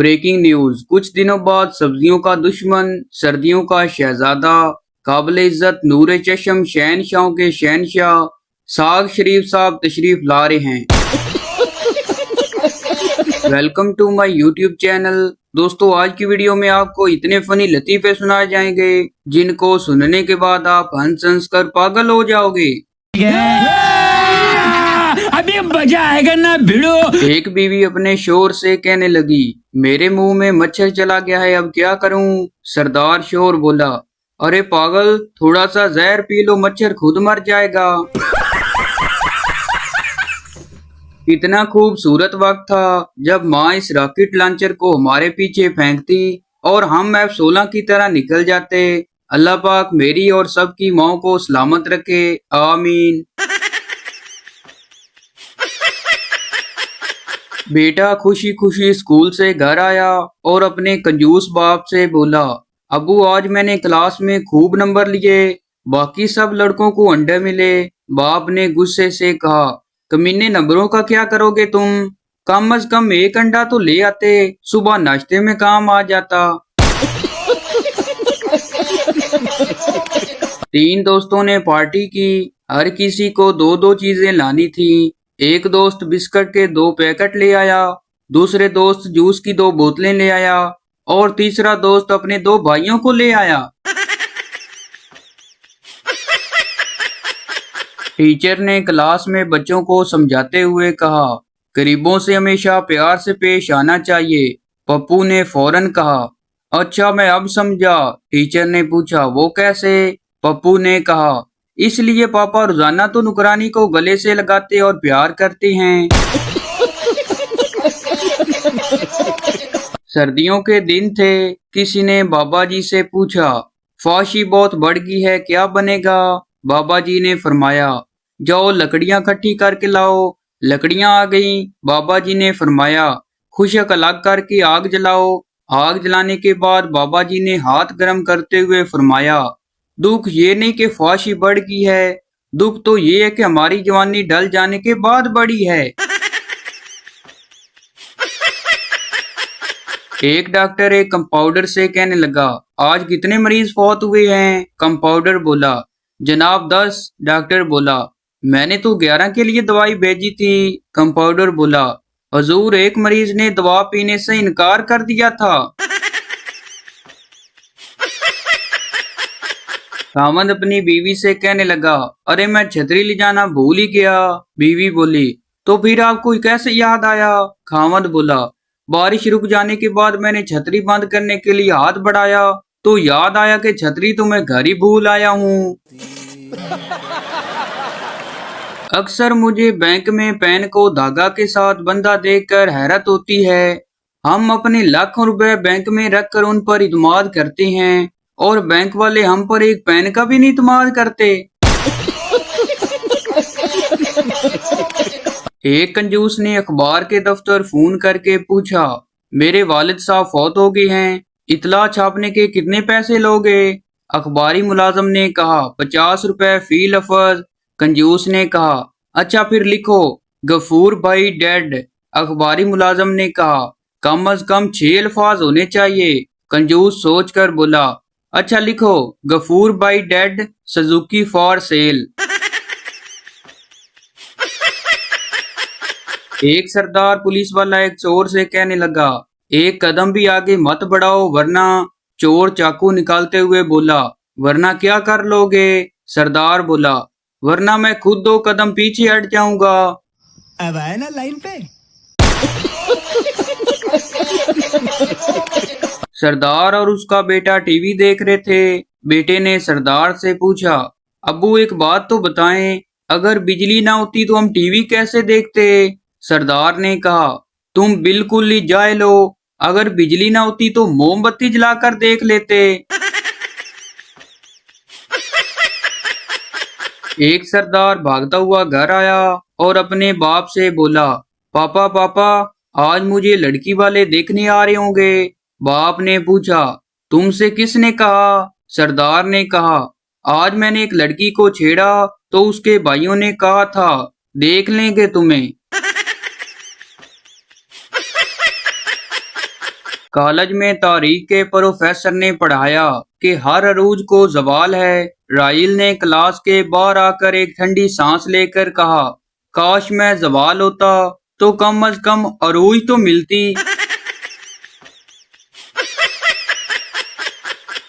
Breaking news. कुछ दिनों बाद सब्जियों का दुश्मन, सर्दियों का शहजादा, काबिल इज्जत नूरे चश्म शहनशाहों के शहनशाह साग शरीफ साहब तशरीफ ला रहे हैं। Welcome to my YouTube channel. दोस्तों, आज की वीडियो में आपको इतने फनी लतीफे सुनाए जाएंगे जिनको सुनने के बाद आप हंस हंस कर पागल हो जाओगे। अभी मजा आएगा ना भिड़ो। एक बीवी अपने शोर से कहने लगी, मेरे मुंह में मच्छर चला गया है, अब क्या करूं? सरदार शोर बोला, अरे पागल, थोड़ा सा जहर पी लो, मच्छर खुद मर जाएगा। इतना खूबसूरत वक्त था जब माँ इस रॉकेट लॉन्चर को हमारे पीछे फेंकती और हम F-16 की तरह निकल जाते। अल्लाह पाक मेरी और सबकी माँ को सलामत रखे, आमीन। बेटा खुशी खुशी स्कूल से घर आया और अपने कंजूस बाप से बोला, अबू आज मैंने क्लास में खूब नंबर लिए, बाकी सब लड़कों को अंडे मिले। बाप ने गुस्से से कहा, कमीने नंबरों का क्या करोगे तुम? कम अज कम एक अंडा तो ले आते, सुबह नाश्ते में काम आ जाता। तीन दोस्तों ने पार्टी की, हर किसी को दो दो चीजें लानी थी। एक दोस्त बिस्कुट के 2 पैकेट ले आया, दूसरे दोस्त जूस की 2 बोतलें ले आया और तीसरा दोस्त अपने 2 भाइयों को ले आया। टीचर ने क्लास में बच्चों को समझाते हुए कहा, गरीबों से हमेशा प्यार से पेश आना चाहिए। पप्पू ने फौरन कहा, अच्छा मैं अब समझा। टीचर ने पूछा, वो कैसे? पप्पू ने कहा, इसलिए पापा रोजाना तो नुकरानी को गले से लगाते और प्यार करते हैं। सर्दियों के दिन थे, किसी ने बाबा जी से पूछा, फाशी बहुत बढ़ गई है, क्या बनेगा? बाबा जी ने फरमाया, जाओ लकड़ियां इकट्ठी करके लाओ। लकड़ियां आ गईं। बाबा जी ने फरमाया, खुशक अलग करके आग जलाओ। आग जलाने के बाद बाबा जी ने हाथ गर्म करते हुए फरमाया, दुख ये नहीं कि फाशी बढ़ गई है, दुख तो ये है कि हमारी जवानी ढल जाने के बाद बढ़ी है। एक डॉक्टर एक कंपाउंडर से कहने लगा, आज कितने मरीज फौत हुए हैं? कंपाउंडर बोला, जनाब 10। डॉक्टर बोला, मैंने तो 11 के लिए दवाई भेजी थी। कंपाउंडर बोला, हजूर एक मरीज ने दवा पीने से इनकार कर दिया था। खामद अपनी बीवी से कहने लगा, अरे मैं छतरी ले जाना भूल ही गया। बीवी बोली, तो फिर आपको कैसे याद आया? खामद बोला, बारिश रुक जाने के बाद मैंने छतरी बंद करने के लिए हाथ बढ़ाया तो याद आया कि छतरी तो मैं घर ही भूल आया हूँ। अक्सर मुझे बैंक में पेन को धागा के साथ बंधा देखकर हैरत होती है। हम अपने लाखों रुपए बैंक में रखकर उन पर इत्मीनान करते हैं और बैंक वाले हम पर एक पेन का भी नहीं इत्मीनान करते। एक कंजूस ने अखबार के दफ्तर फोन करके पूछा, मेरे वालिद साहब फौत हो गए हैं, इतला छापने के कितने पैसे लोगे? अखबारी मुलाजम ने कहा, 50 रुपए फी लफ्ज। कंजूस ने कहा, अच्छा फिर लिखो, गफूर भाई डेड। अखबारी मुलाजम ने कहा, कम अज कम 6 अल्फाज होने चाहिए। कंजूस सोच कर बोला, अच्छा लिखो, गफूर भाई डेड, सुजुकी फॉर सेल। एक सरदार पुलिस वाला एक चोर से कहने लगा, एक कदम भी आगे मत बढ़ाओ वरना। चोर चाकू निकालते हुए बोला, वरना क्या कर लोगे? सरदार बोला, वरना मैं खुद 2 कदम पीछे हट जाऊंगा। अब आए ना लाइन पे। सरदार और उसका बेटा टीवी देख रहे थे। बेटे ने सरदार से पूछा, अब्बू एक बात तो बताएं, अगर बिजली ना होती तो हम टीवी कैसे देखते? सरदार ने कहा, तुम बिल्कुल ही जाहिल हो, अगर बिजली ना होती तो मोमबत्ती जलाकर देख लेते। एक सरदार भागता हुआ घर आया और अपने बाप से बोला, पापा पापा आज मुझे लड़की वाले देखने आ रहे होंगे। बाप ने पूछा, तुमसे किसने कहा? सरदार ने कहा, आज मैंने एक लड़की को छेड़ा तो उसके भाइयों ने कहा था देख लेंगे तुम्हें। कॉलेज में तारीख के प्रोफेसर ने पढ़ाया कि हर अरूज को ज़वाल है। राइल ने क्लास के बाहर आकर एक ठंडी सांस लेकर कहा, काश मैं ज़वाल होता तो कम अज कम अरूज तो मिलती।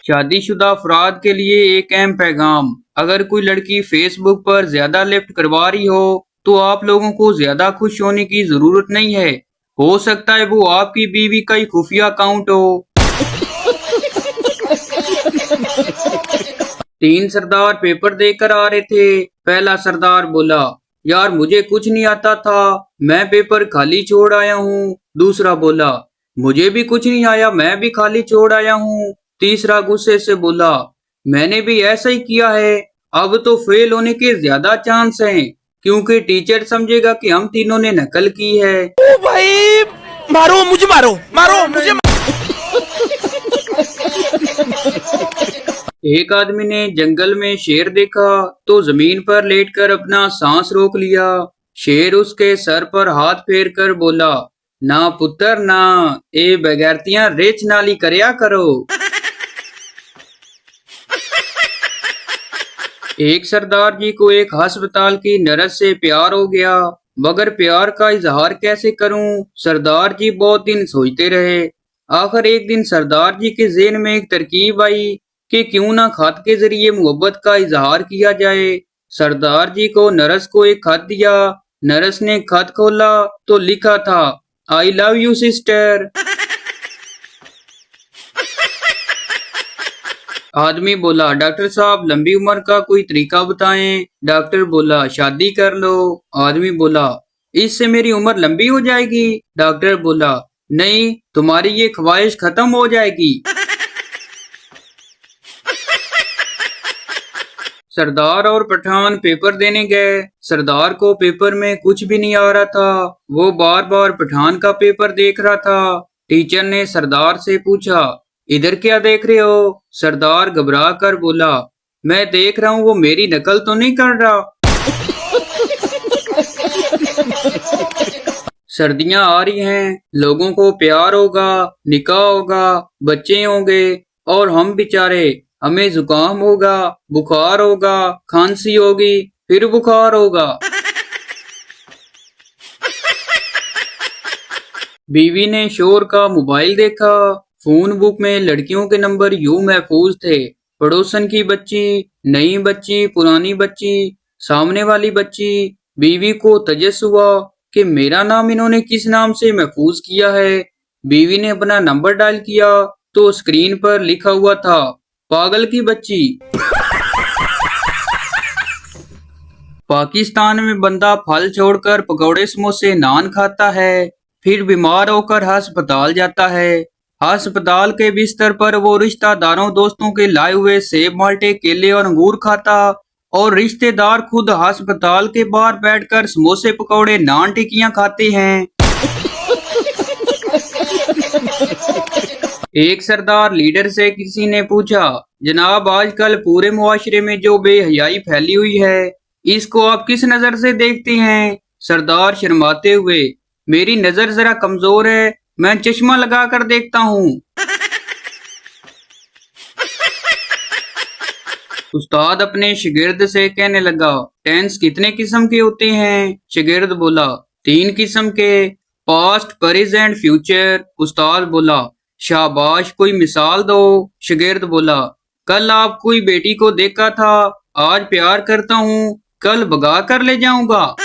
शादीशुदा अफराद के लिए एक अहम पैगाम, अगर कोई लड़की फेसबुक पर ज्यादा लिफ्ट करवा रही हो तो आप लोगों को ज्यादा खुश होने की जरूरत नहीं है। हो सकता है वो आपकी बीवी का ही खुफिया अकाउंट हो। तीन सरदार पेपर देकर आ रहे थे। पहला सरदार बोला, यार मुझे कुछ नहीं आता था, मैं पेपर खाली छोड़ आया हूँ। दूसरा बोला, मुझे भी कुछ नहीं आया, मैं भी खाली छोड़ आया हूँ। तीसरा गुस्से से बोला, मैंने भी ऐसा ही किया है, अब तो फेल होने के ज्यादा चांस हैं क्योंकि टीचर समझेगा कि हम तीनों ने नकल की है। ओ भाई, मारो मुझे, मारो मारो मुझे। एक आदमी ने जंगल में शेर देखा तो जमीन पर लेटकर अपना सांस रोक लिया। शेर उसके सर पर हाथ फेर कर बोला, ना पुत्र ना, ए बगैरतियां रेच नाली करया करो। एक सरदार जी को एक अस्पताल की नर्स से प्यार हो गया, मगर प्यार का इजहार कैसे करूं? सरदार जी बहुत दिन सोचते रहे। आखिर एक दिन सरदार जी के ज़हन में एक तरकीब आई कि क्यों ना खत के जरिए मोहब्बत का इजहार किया जाए। सरदार जी को नर्स को एक खत दिया। नर्स ने खत खोला तो लिखा था, आई लव यू सिस्टर। आदमी बोला, डॉक्टर साहब लंबी उम्र का कोई तरीका बताएं। डॉक्टर बोला, शादी कर लो। आदमी बोला, इससे मेरी उम्र लंबी हो जाएगी? डॉक्टर बोला, नहीं, तुम्हारी ये ख्वाहिश खत्म हो जाएगी। सरदार और पठान पेपर देने गए। सरदार को पेपर में कुछ भी नहीं आ रहा था। वो बार बार पठान का पेपर देख रहा था। टीचर ने सरदार से पूछा, इधर क्या देख रहे हो? सरदार घबरा कर बोला, मैं देख रहा हूँ वो मेरी नकल तो नहीं कर रहा। सर्दियां आ रही हैं, लोगों को प्यार होगा, निकाह होगा, बच्चे होंगे और हम बेचारे, हमें जुकाम होगा, बुखार होगा, खांसी होगी, फिर बुखार होगा। बीवी ने शोर का मोबाइल देखा। फोन बुक में लड़कियों के नंबर यूं महफूज थे, पड़ोसन की बच्ची, नई बच्ची, पुरानी बच्ची, सामने वाली बच्ची। बीवी को तजस हुआ कि मेरा नाम इन्होंने किस नाम से महफूज किया है। बीवी ने अपना नंबर डायल किया तो स्क्रीन पर लिखा हुआ था, पागल की बच्ची। पाकिस्तान में बंदा फल छोड़कर पकौड़े समोसे नान खाता है, फिर बीमार होकर अस्पताल जाता है। अस्पताल के बिस्तर पर वो रिश्तेदारों दोस्तों के लाए हुए सेब, माल्टे, केले और अंगूर खाता और रिश्तेदार खुद अस्पताल के बाहर बैठकर समोसे, पकौड़े, नान, टिक्कियां खाते हैं। एक सरदार लीडर से किसी ने पूछा, जनाब आजकल पूरे मुआशरे में जो बेहयाई फैली हुई है, इसको आप किस नजर से देखते हैं? सरदार शर्माते हुए, मेरी नजर जरा कमजोर है, मैं चश्मा लगा कर देखता हूँ। उस्ताद अपने शागिर्द से कहने लगा, टेंस कितने किस्म के होते हैं? शागिर्द बोला, 3 किस्म के, पास्ट, प्रेजेंट, फ्यूचर। उस्ताद बोला, शाबाश, कोई मिसाल दो। शागिर्द बोला, कल आपको बेटी को देखा था, आज प्यार करता हूँ, कल भगा कर ले जाऊंगा।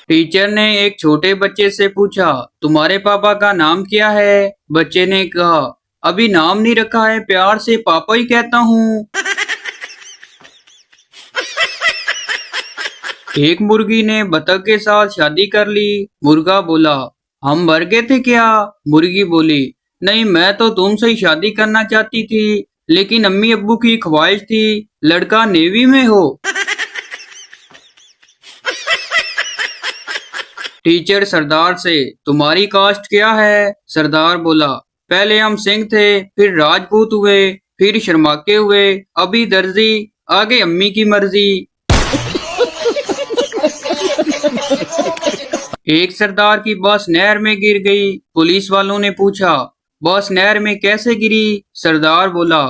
टीचर ने एक छोटे बच्चे से पूछा, तुम्हारे पापा का नाम क्या है? बच्चे ने कहा, अभी नाम नहीं रखा है, प्यार से पापा ही कहता हूँ। एक मुर्गी ने बतख के साथ शादी कर ली। मुर्गा बोला, हम मर गए थे क्या? मुर्गी बोली, नहीं, मैं तो तुमसे ही शादी करना चाहती थी, लेकिन अम्मी अब्बू की ख्वाहिश थी लड़का नेवी में हो। टीचर सरदार से, तुम्हारी कास्ट क्या है? सरदार बोला, पहले हम सिंह थे, फिर राजपूत हुए, फिर शर्माके हुए, अभी दर्जी, आगे अम्मी की मर्जी। एक सरदार की बस नहर में गिर गई। पुलिस वालों ने पूछा, बस नहर में कैसे गिरी? सरदार बोला,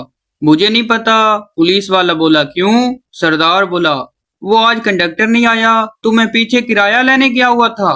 मुझे नहीं पता। पुलिस वाला बोला, क्यों? सरदार बोला, वो आज कंडक्टर नहीं आया तो मैं पीछे किराया लेने गया हुआ था।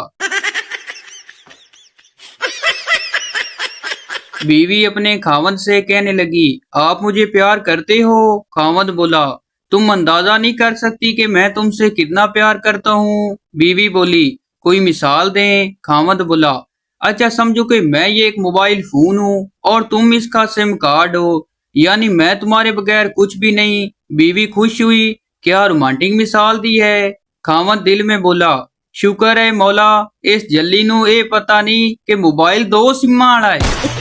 बीवी अपने खावंद से कहने लगी, आप मुझे प्यार करते हो? खावंद बोला, तुम अंदाजा नहीं कर सकती कि मैं तुमसे कितना प्यार करता हूँ। बीवी बोली, कोई मिसाल दें? खावंद बोला, अच्छा समझो कि मैं ये एक मोबाइल फोन हूँ और तुम इसका सिम कार्ड हो, यानी मैं तुम्हारे बगैर कुछ भी नहीं। बीवी खुश हुई, क्या रोमांटिक मिसाल दी है। खावंद दिल में बोला, शुक्र है मौला, इस जल्ली नू ये पता नहीं कि मोबाइल दो सिम्मा वाला है।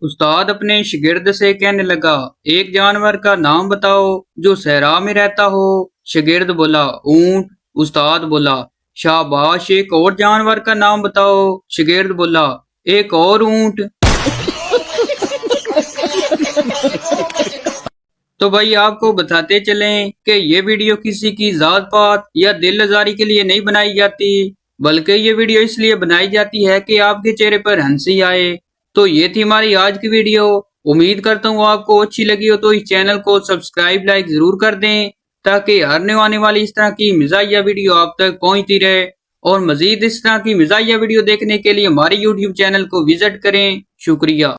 उस्ताद अपने शागिर्द से कहने लगा, एक जानवर का नाम बताओ जो सहरा में रहता हो। शागिर्द बोला, ऊंट। उस्ताद बोला, शाबाश, एक और जानवर का नाम बताओ। शागिर्द बोला, एक और ऊंट। तो भाई आपको बताते चलें कि ये वीडियो किसी की जात पात या दिल आजारी के लिए नहीं बनाई जाती, बल्कि ये वीडियो इसलिए बनाई जाती है कि आपके चेहरे पर हंसी आए। तो ये थी हमारी आज की वीडियो। उम्मीद करता हूँ आपको अच्छी लगी हो, तो इस चैनल को सब्सक्राइब लाइक जरूर कर दें ताकि हर आने वाली इस तरह की मिजाहिया वीडियो आप तक पहुँचती रहे। और मजीद इस तरह की मिजाहिया वीडियो देखने के लिए हमारे YouTube चैनल को विजिट करें। शुक्रिया।